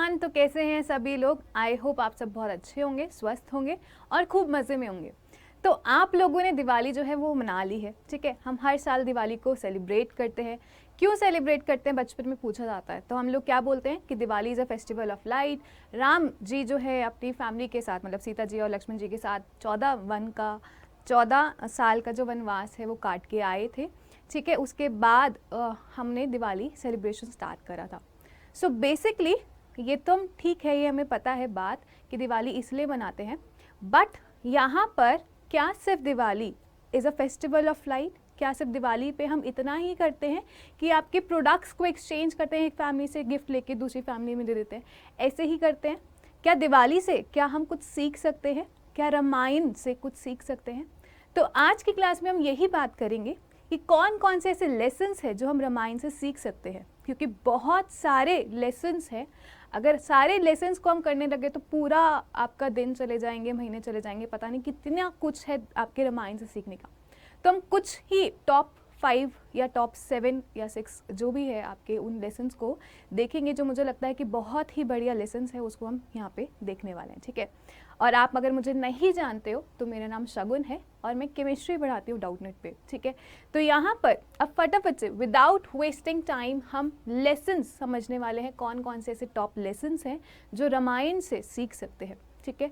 Everyone, तो कैसे हैं सभी लोग। आई होप आप सब बहुत अच्छे होंगे, स्वस्थ होंगे और खूब मज़े में होंगे। तो आप लोगों ने दिवाली जो है वो मना ली है, ठीक है। हम हर साल दिवाली को सेलिब्रेट करते हैं। क्यों सेलिब्रेट करते हैं बचपन में पूछा जाता है, तो हम लोग क्या बोलते हैं कि Diwali is a festival of light. Ram ji जो है अपनी फैमिली के साथ, मतलब सीता जी और लक्ष्मण जी के साथ 14 साल का जो वनवास है वो काट के आए थे, ठीक है। उसके बाद हमने दिवाली सेलिब्रेशन स्टार्ट करा था। सो बेसिकली ये तो हम ठीक है, ये हमें पता है बात कि दिवाली इसलिए मनाते हैं। बट यहाँ पर क्या सिर्फ Diwali is a festival of light? क्या सिर्फ दिवाली पे हम इतना ही करते हैं कि आपके प्रोडक्ट्स को एक्सचेंज करते हैं, एक फैमिली से गिफ्ट लेके दूसरी फैमिली में दे देते हैं, ऐसे ही करते हैं? क्या दिवाली से क्या हम कुछ सीख सकते हैं? क्या रामायण से कुछ सीख सकते हैं? तो आज की क्लास में हम यही बात करेंगे कि कौन कौन से ऐसे लेसन्स हैं जो हम रामायण से सीख सकते हैं, क्योंकि बहुत सारे लेसन्स हैं। अगर सारे लेसन्स को हम करने लगे तो पूरा आपका दिन चले जाएंगे, महीने चले जाएंगे, पता नहीं कितना कुछ है आपके रामायण से सीखने का। तो हम कुछ ही टॉप 5 या टॉप 7 या 6 जो भी है आपके उन लेसन्स को देखेंगे, जो मुझे लगता है कि बहुत ही बढ़िया लेसन्स है, उसको हम यहाँ पे देखने वाले हैं, ठीक है। और आप अगर मुझे नहीं जानते हो तो मेरा नाम शगुन है और मैं केमिस्ट्री पढ़ाती हूँ डाउटनेट पे, ठीक है। तो यहाँ पर अब फटाफट से विदाउट वेस्टिंग टाइम हम लेसन्स समझने वाले हैं, कौन कौन से ऐसे टॉप लेसन्स हैं जो रामायण से सीख सकते हैं, ठीक है।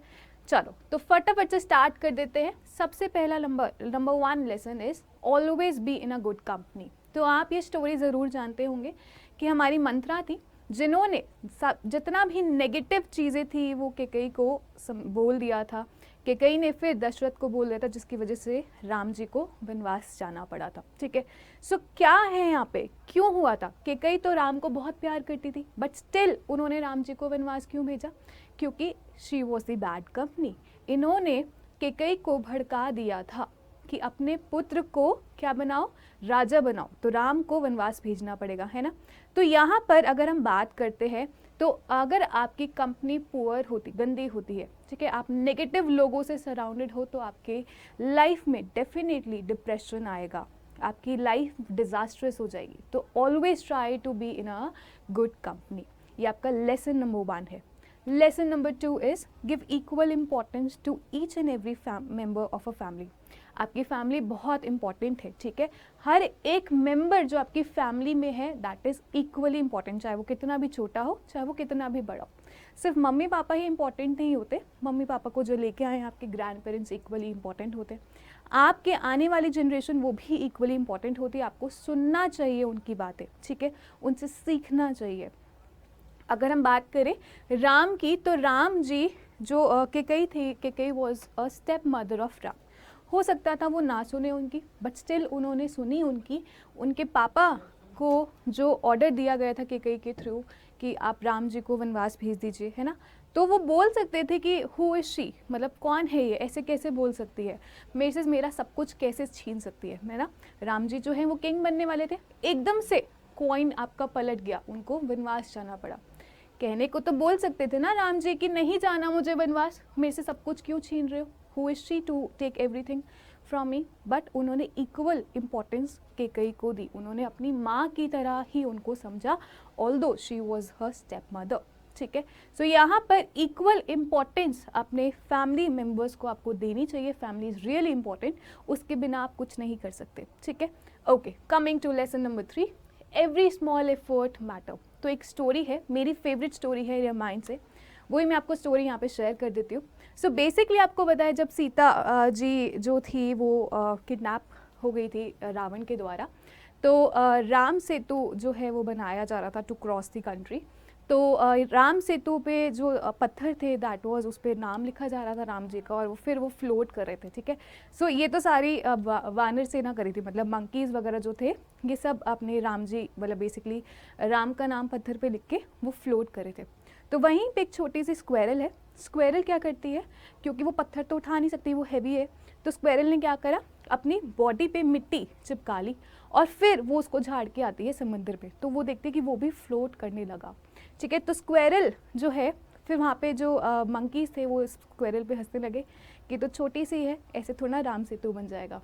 चलो तो फटाफट से स्टार्ट कर देते हैं। सबसे पहला number 1 lesson is always be in a good company. तो आप ये स्टोरी ज़रूर जानते होंगे कि हमारी मंत्रा थी जिन्होंने जितना भी नेगेटिव चीज़ें थी वो कैकेयी को बोल दिया था। कैकेयी ने फिर दशरथ को बोल दिया था, जिसकी वजह से राम जी को वनवास जाना पड़ा था, ठीक है। सो क्या है यहाँ पे, क्यों हुआ था? कैकेयी तो राम को बहुत प्यार करती थी, बट स्टिल उन्होंने राम जी को वनवास क्यों भेजा? क्योंकि she was the bad company. इन्होंने कैकेयी को भड़का दिया था कि अपने पुत्र को क्या बनाओ, राजा बनाओ, तो राम को वनवास भेजना पड़ेगा, है ना। तो यहाँ पर अगर हम बात करते हैं तो अगर आपकी कंपनी पुअर होती, गंदी होती है, ठीक है, आप नेगेटिव लोगों से सराउंडेड हो, तो आपके लाइफ में डेफिनेटली डिप्रेशन आएगा, आपकी लाइफ डिजास्ट्रस हो जाएगी। तो always try to be in a good company. ये आपका लेसन नंबर 1 है। Lesson number 2 is give equal importance to each and every member of a family. आपकी फैमिली बहुत इंपॉर्टेंट है, ठीक है। हर एक मेंबर जो आपकी फैमिली में है दैट इज़ इक्वली इंपॉर्टेंट, चाहे वो कितना भी छोटा हो, चाहे वो कितना भी बड़ा हो। सिर्फ मम्मी पापा ही इंपॉर्टेंट नहीं होते, मम्मी पापा को जो लेके आए हैं आपके ग्रैंड पेरेंट्स इक्वली इंपॉर्टेंट होते हैं। आपके आने वाली जनरेशन वो भी इक्वली इंपॉर्टेंट होती है। आपको सुनना चाहिए उनकी बातें, ठीक है, उनसे सीखना चाहिए। अगर हम बात करें राम की, तो राम जी जो कैकेयी थी, Kaikeyi was a step mother of Ram. हो सकता था वो ना सुने उनकी, बट स्टिल उन्होंने सुनी उनकी। उनके पापा को जो ऑर्डर दिया गया था कैकेयी के थ्रू कि आप राम जी को वनवास भेज दीजिए, है ना, तो वो बोल सकते थे कि हु इज शी, मतलब कौन है ये, ऐसे कैसे बोल सकती है, मेरे से मेरा सब कुछ कैसे छीन सकती है ना। राम जी जो है वो किंग बनने वाले थे, एकदम से कॉइन आपका पलट गया, उनको वनवास जाना पड़ा। कहने को तो बोल सकते थे ना राम जी कि नहीं जाना मुझे वनवास, मेरे से सब कुछ क्यों छीन रहे हो, who is she to take everything from me. But उन्होंने इक्वल इंपॉर्टेंस कैकेयी को दी, उन्होंने अपनी माँ की तरह ही उनको समझा, although she was her step mother, ठीक है। सो यहाँ पर इक्वल इंपॉर्टेंस अपने फैमिली मेम्बर्स को आपको देनी चाहिए। फैमिली इज रियली इंपॉर्टेंट, उसके बिना आप कुछ नहीं कर सकते, ठीक है। Okay, coming to lesson number 3, every small effort matter. तो एक स्टोरी है, मेरी फेवरेट स्टोरी है रामायण से, वही मैं आपको स्टोरी यहाँ पे शेयर कर देती हूँ। सो बेसिकली आपको पता है जब सीता जी जो थी वो किडनैप हो गई थी रावण के द्वारा, तो राम सेतु जो है वो बनाया जा रहा था टू क्रॉस द कंट्री। तो राम सेतु पे जो पत्थर थे दैट वाज, उस पर नाम लिखा जा रहा था राम जी का, और वो फिर वो फ्लोट कर रहे थे, ठीक है। सो ये तो सारी वानर सेना करी थी, मतलब मंकीज़ वगैरह जो थे ये सब अपने राम जी, मतलब बेसिकली राम का नाम पत्थर पे लिख के वो फ्लोट कर रहे थे। तो वहीं पे एक छोटी सी स्क्वेरल है। स्क्वेरल क्या करती है, क्योंकि वो पत्थर तो उठा नहीं सकती, वो हैवी है, तो स्क्वेरल ने क्या करा, अपनी बॉडी पे मिट्टी चिपका ली और फिर वो उसको झाड़ के आती है समंदर पे, तो वो देखते कि वो भी फ्लोट करने लगा, ठीक है। तो स्क्वेरल जो है, फिर वहाँ पे जो मंकीज़ थे वो स्क्वेरल पे हंसने लगे कि तो छोटी सी है, ऐसे थोड़ा राम सेतु बन जाएगा।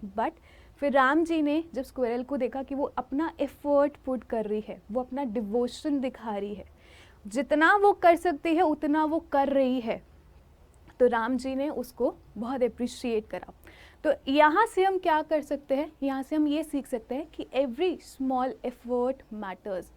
बट फिर राम जी ने जब स्क्वेरल को देखा कि वो अपना एफर्ट पुट कर रही है, वो अपना डिवोशन दिखा रही है, जितना वो कर सकती है उतना वो कर रही है। तो राम जी ने उसको बहुत अप्रिशिएट करा। तो यहाँ से हम क्या कर सकते हैं, यहाँ से हम ये सीख सकते हैं कि एवरी स्मॉल एफर्ट मैटर्स।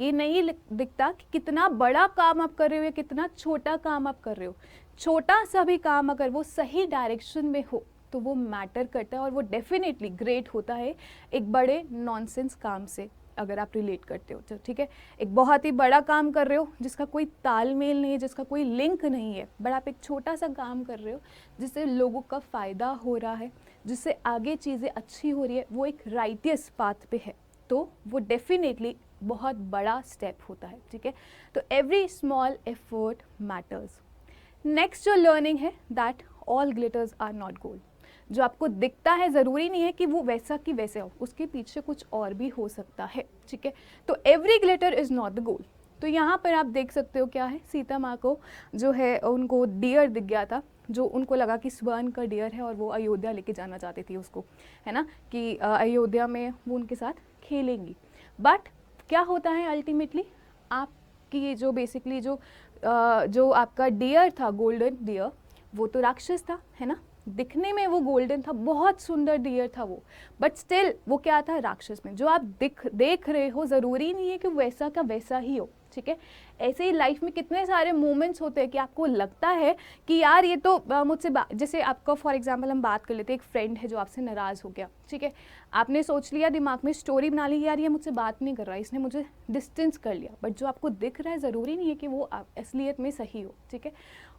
ये नहीं दिखता कि कितना बड़ा काम आप कर रहे हो या कितना छोटा काम आप कर रहे हो, छोटा सा भी काम अगर वो सही डायरेक्शन में हो तो वो मैटर करता है और वो डेफिनेटली ग्रेट होता है एक बड़े नॉनसेंस काम से अगर आप रिलेट करते हो तो। ठीक है, एक बहुत ही बड़ा काम कर रहे हो जिसका कोई तालमेल नहीं है, जिसका कोई लिंक नहीं है, बट आप एक छोटा सा काम कर रहे हो जिससे लोगों का फ़ायदा हो रहा है, जिससे आगे चीज़ें अच्छी हो रही है, वो एक राइटियस पाथ पे है, तो वो डेफिनेटली बहुत बड़ा स्टेप होता है। ठीक है, तो every small effort matters. Next जो लर्निंग है that all glitters are not gold. जो आपको दिखता है ज़रूरी नहीं है कि वो वैसा कि वैसे हो, उसके पीछे कुछ और भी हो सकता है। ठीक है, तो every glitter is not the goal. तो यहाँ पर आप देख सकते हो क्या है, सीता माँ को जो है उनको डियर दिख गया था, जो उनको लगा कि स्वर्ण का डियर है और वो अयोध्या लेके जाना चाहती थी उसको, है ना, कि अयोध्या में वो उनके साथ खेलेंगी। बट क्या होता है अल्टीमेटली, आपकी ये जो बेसिकली जो आपका डियर था, गोल्डन डियर, वो तो राक्षस था, है ना, दिखने में वो गोल्डन था, बहुत सुंदर डियर था वो, बट स्टिल वो क्या था, राक्षस में। जो आप देख रहे हो ज़रूरी नहीं है कि वैसा का वैसा ही हो। ठीक है, ऐसे ही लाइफ में कितने सारे मोमेंट्स होते हैं कि आपको लगता है कि यार ये तो मुझसे जैसे आपका फॉर एग्जांपल हम बात कर लेते हैं, एक फ्रेंड है जो आपसे नाराज़ हो गया। ठीक है, आपने सोच लिया, दिमाग में स्टोरी बना ली, यार ये मुझसे बात नहीं कर रहा, इसने मुझे डिस्टेंस कर लिया, बट जो आपको दिख रहा है ज़रूरी नहीं है कि वो असलियत में सही हो। ठीक है,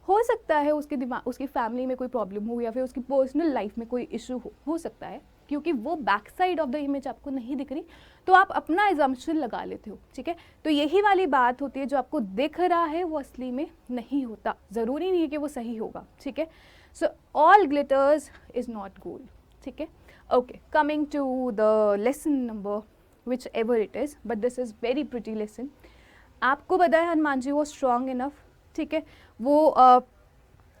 हो सकता है उसके दिमाग, उसकी फैमिली में कोई प्रॉब्लम हो या फिर उसकी पर्सनल लाइफ में कोई इशू हो सकता है, क्योंकि वो back side of the image आपको नहीं दिख रही, तो आप अपना एजम्पशन लगा लेते हो। ठीक है, तो यही वाली बात होती है, जो आपको दिख रहा है वो असली में नहीं होता, ज़रूरी नहीं है कि वो सही होगा। ठीक है, so all glitters is not gold. ठीक है, okay, coming to the lesson number whichever it is, but this is very pretty lesson. आपको पता है हनुमान जी वो स्ट्रॉन्ग इनफ, ठीक है, वो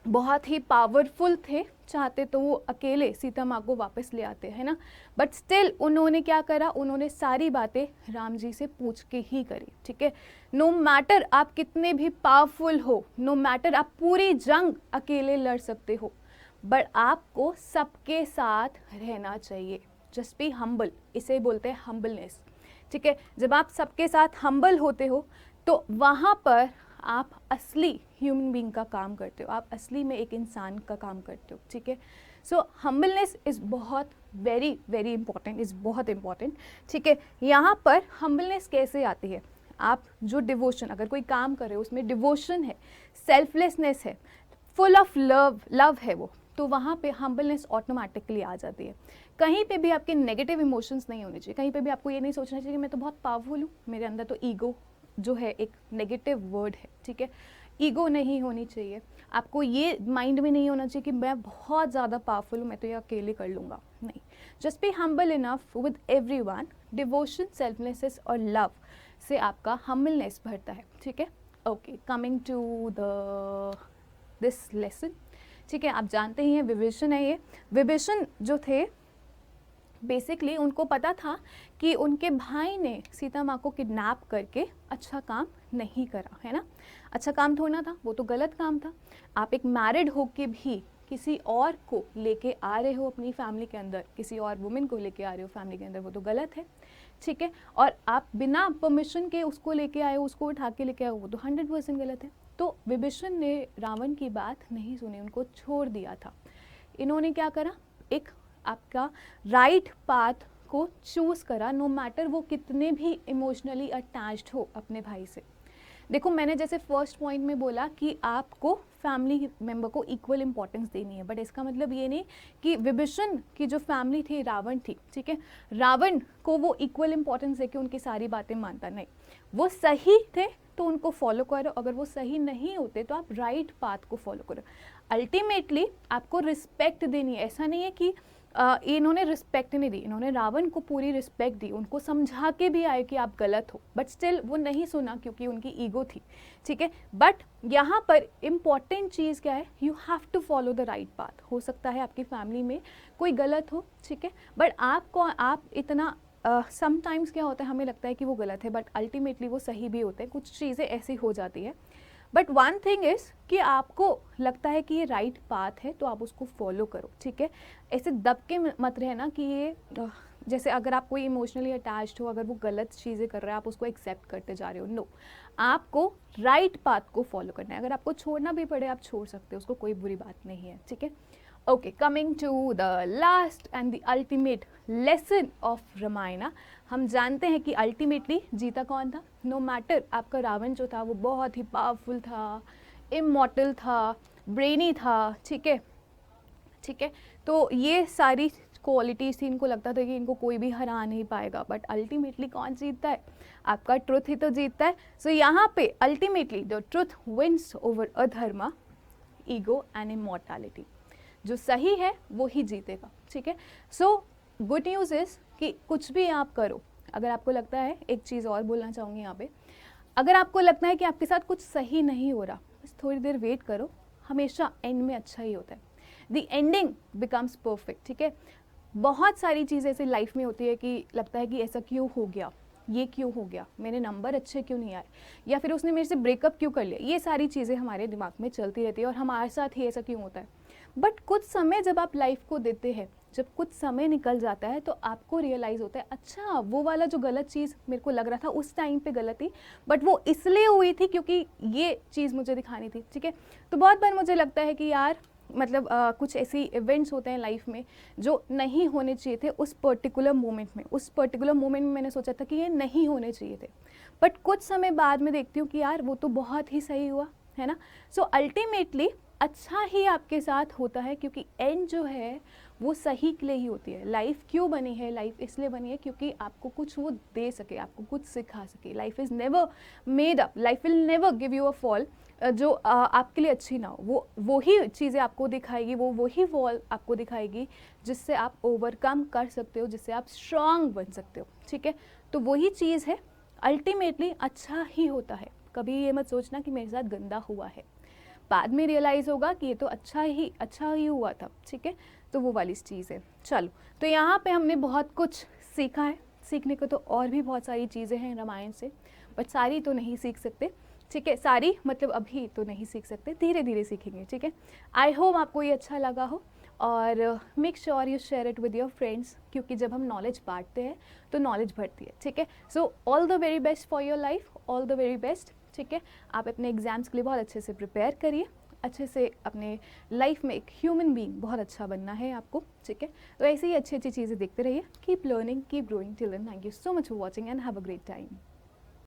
बहुत ही पावरफुल थे, चाहते तो वो अकेले सीता माँ को वापस ले आते, है ना, बट स्टिल उन्होंने क्या करा, उन्होंने सारी बातें राम जी से पूछ के ही करी। ठीक है, नो मैटर आप कितने भी पावरफुल हो, नो मैटर आप पूरी जंग अकेले लड़ सकते हो, बट आपको सबके साथ रहना चाहिए। जस्ट बी हम्बल, इसे बोलते हैं हम्बलनेस। ठीक है, जब आप सबके साथ हम्बल होते हो तो वहाँ पर आप असली ह्यूमन बीइंग का काम करते हो, आप असली में एक इंसान का काम करते हो। ठीक है, सो हम्बलनेस इज़ बहुत वेरी वेरी इंपॉर्टेंट, इज़ बहुत इंपॉर्टेंट। ठीक है, यहाँ पर हम्बलनेस कैसे आती है, आप जो डिवोशन, अगर कोई काम कर रहे हो उसमें डिवोशन है, सेल्फलेसनेस है, फुल ऑफ लव है वो, तो वहाँ पे हम्बलनेस ऑटोमेटिकली आ जाती है। कहीं पे भी आपके नेगेटिव इमोशंस नहीं होने चाहिए, कहीं पे भी आपको ये नहीं सोचना चाहिए कि मैं तो बहुत पावरफुल हूँ, मेरे अंदर तो ईगो जो है एक नेगेटिव वर्ड है। ठीक है, ईगो नहीं होनी चाहिए, आपको ये माइंड में नहीं होना चाहिए कि मैं बहुत ज़्यादा पावरफुल हूँ, मैं तो ये अकेले कर लूँगा, नहीं। Just be humble enough with everyone. Devotion, selflessness और लव से आपका हम्बलनेस भरता है। ठीक है, okay, coming to the this lesson. ठीक है, आप जानते ही हैं विभीषण है, ये विभीषण जो थे बेसिकली उनको पता था कि उनके भाई ने सीता माँ को किडनैप करके अच्छा काम नहीं करा, है ना, अच्छा काम थोड़ा था, वो तो गलत काम था। आप एक मैरिड होके भी किसी और को लेके आ रहे हो अपनी फैमिली के अंदर, किसी और वुमेन को लेके आ रहे हो फैमिली के अंदर, वो तो गलत है। ठीक है, और आप बिना परमिशन के उसको लेके आए हो, उसको उठा के लेके आए हो, वो तो 100% गलत है। तो विभीषण ने रावण की बात नहीं सुनी, उनको छोड़ दिया था। इन्होंने क्या करा, एक आपका राइट पाथ को चूज़ करा, नो मैटर वो कितने भी इमोशनली अटैच्ड हो अपने भाई से। देखो मैंने जैसे फर्स्ट पॉइंट में बोला कि आपको फैमिली मेंबर को इक्वल इंपॉर्टेंस देनी है, बट इसका मतलब ये नहीं कि विभीषण की जो फैमिली थी रावण थी, ठीक है, रावण को वो इक्वल इंपॉर्टेंस दे के उनकी सारी बातें मानता, नहीं। वो सही थे तो उनको फॉलो करो, अगर वो सही नहीं होते तो आप राइट पाथ को फॉलो करो। अल्टीमेटली आपको रिस्पेक्ट देनी है, ऐसा नहीं है कि इन्होंने रिस्पेक्ट नहीं दी, इन्होंने रावण को पूरी रिस्पेक्ट दी, उनको समझा के भी आए कि आप गलत हो, बट स्टिल वो नहीं सुना क्योंकि उनकी ईगो थी। ठीक है, बट यहाँ पर इम्पॉर्टेंट चीज़ क्या है, you have to follow the right path. हो सकता है आपकी फैमिली में कोई गलत हो, ठीक है, बट आप इतना समटाइम्स क्या होता है, हमें लगता है कि वो गलत है बट अल्टीमेटली वो सही भी होते हैं, कुछ चीज़ें ऐसी हो जाती है। बट वन थिंग इज़ कि आपको लगता है कि ये राइट पाथ है तो आप उसको फॉलो करो, ठीक है। ऐसे दब के मत रहना कि ये जैसे अगर आप कोई इमोशनली अटैच्ड हो, अगर वो गलत चीज़ें कर रहा है आप उसको एक्सेप्ट करते जा रहे हो, नो, आपको राइट पाथ को फॉलो करना है। अगर आपको छोड़ना भी पड़े आप छोड़ सकते हो, उसको कोई बुरी बात नहीं है, ठीक है। Okay, coming to the last and the ultimate lesson of Ramayana. हम जानते हैं कि अल्टीमेटली जीता कौन था। नो मैटर आपका रावण जो था वो बहुत ही पावरफुल था, इमॉर्टल था, ब्रेनी था, ठीक है, ठीक है। तो ये सारी क्वालिटीज थी, इनको लगता था कि इनको कोई भी हरा नहीं पाएगा, बट अल्टीमेटली कौन जीतता है? आपका ट्रुथ ही तो जीतता है। सो यहाँ पे ultimately the truth wins over adharma, ego and immortality. जो सही है वो ही जीतेगा, ठीक है। सो गुड न्यूज़ इज़ कि कुछ भी आप करो, अगर आपको लगता है, एक चीज़ और बोलना चाहूँगी यहाँ पे, अगर आपको लगता है कि आपके साथ कुछ सही नहीं हो रहा, बस थोड़ी देर वेट करो, हमेशा एंड में अच्छा ही होता है। द एंडिंग बिकम्स परफेक्ट, ठीक है। बहुत सारी चीज़ें ऐसी लाइफ में होती है कि लगता है कि ऐसा क्यों हो गया, ये क्यों हो गया, मेरे नंबर अच्छे क्यों नहीं आए, या फिर उसने मेरे से ब्रेकअप क्यों कर लिया। ये सारी चीज़ें हमारे दिमाग में चलती रहती है और हमारे साथ ही ऐसा क्यों होता है। बट कुछ समय जब आप लाइफ को देते हैं, जब कुछ समय निकल जाता है तो आपको रियलाइज़ होता है, अच्छा वो वाला जो गलत चीज़ मेरे को लग रहा था उस टाइम पे गलत थी, बट वो इसलिए हुई थी क्योंकि ये चीज़ मुझे दिखानी थी, ठीक है। तो बहुत बार मुझे लगता है कि यार मतलब कुछ ऐसी इवेंट्स होते हैं लाइफ में जो नहीं होने चाहिए थे उस पर्टिकुलर मोमेंट में। उस पर्टिकुलर मोमेंट में मैंने सोचा था कि ये नहीं होने चाहिए थे, बट कुछ समय बाद में देखती हूँ कि यार वो तो बहुत ही सही हुआ, है ना। सो अल्टीमेटली अच्छा ही आपके साथ होता है, क्योंकि एंड जो है वो सही के लिए ही होती है। लाइफ क्यों बनी है? लाइफ इसलिए बनी है क्योंकि आपको कुछ वो दे सके, आपको कुछ सिखा सके। Life is never made up, life will never give you a fall जो आपके लिए अच्छी ना हो। वो ही चीज़ें आपको दिखाएगी, वो ही वॉल आपको दिखाएगी जिससे आप ओवरकम कर सकते हो, जिससे आप स्ट्रांग बन सकते हो, ठीक है। तो वही चीज़ है, अल्टीमेटली अच्छा ही होता है। कभी ये मत सोचना कि मेरे साथ गंदा हुआ है, बाद में रियलाइज़ होगा कि ये तो अच्छा ही हुआ था, ठीक है। तो वो वाली चीज़ है। चलो, तो यहाँ पे हमने बहुत कुछ सीखा है। सीखने को तो और भी बहुत सारी चीज़ें हैं रामायण से, बट सारी तो नहीं सीख सकते, ठीक है। सारी मतलब अभी तो नहीं सीख सकते, धीरे धीरे सीखेंगे, ठीक है। आई होप आपको ये अच्छा लगा हो, और make sure you share it with your friends, क्योंकि जब हम नॉलेज बांटते हैं तो नॉलेज बढ़ती है, ठीक है। So all the very best for your life, all the very best, ठीक है। आप अपने एग्जाम्स के लिए बहुत अच्छे से प्रिपेयर करिए, अच्छे से अपने लाइफ में एक ह्यूमन बीइंग बहुत अच्छा बनना है आपको, ठीक है। तो ऐसे ही अच्छी अच्छी चीज़ें देखते रहिए। Keep learning, keep growing till then. Thank you so much for watching and have a great time.